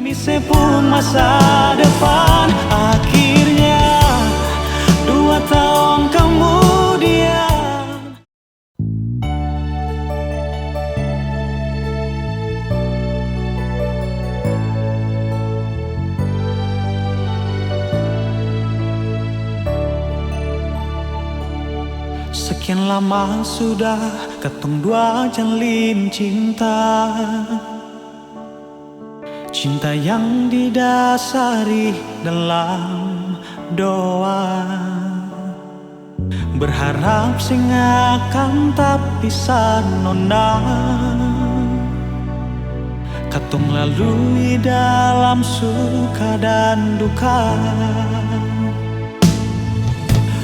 demi sebuah masa depan. Akhirnya 2 tahun kemudian, sekian lama sudah ketong dua jalin cinta. Cinta yang didasari dalam doa, berharap sing akan tak bisa nona. Katong lalui dalam suka dan duka.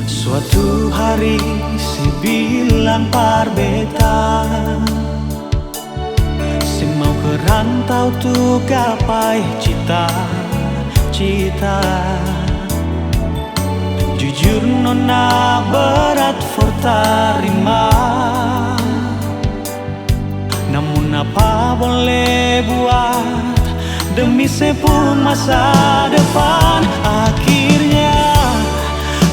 Suatu hari si bilang par beta, si mau ke rantau tuh gapai cita-cita. Jujur nona berat for tarima, namun apa boleh buat demi sebuah masa depan. Akhirnya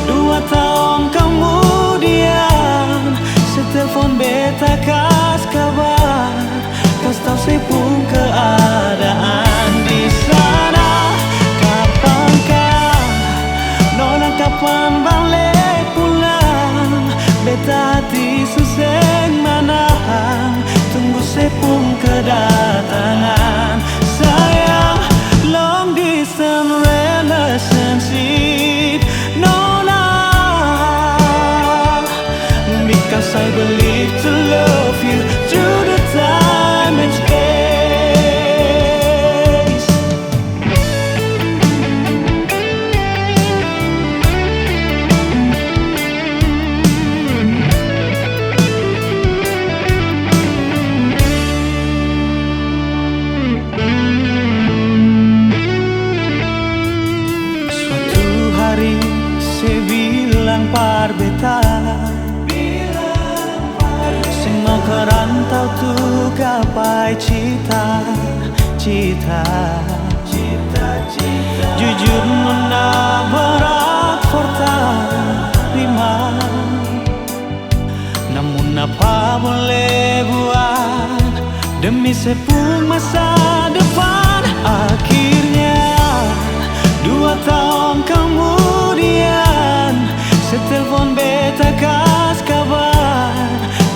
2 tahun kemudian, setelepon beta kas kabar, kas tahu sepung keadaan di sana. Kapankah nona, kapan balik pulang? Beta hati suseng menahan, tunggu sepung kedatangan. Sayang, long distance relationship nona, because I believe to love you through the time and space. Suatu hari saya bilang par beta, sing mau ke rantau tuh gapai cita-cita. Jujur nona berat for tarima, namun apa boleh buat demi sebuah masa depan. Akhirnya 2 tahun kemudian, setelepon beta kas kabar,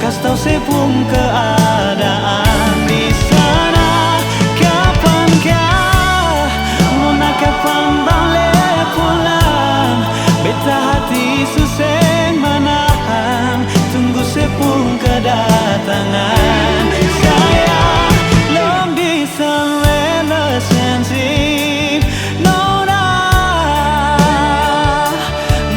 kas tahu sepung keadaan di sana. Kapankah nona, kapan balik pulang? Beta hati suseng menahan, tunggu sepung kedatangan. Sayang, long distance relationship nona,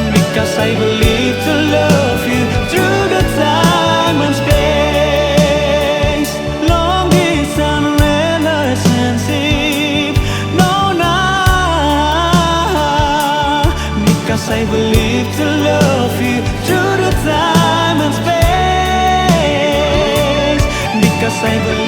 because I believe to love you through the time and space. Long distance relationship nona, because I believe to love you through the time and space. Because I believe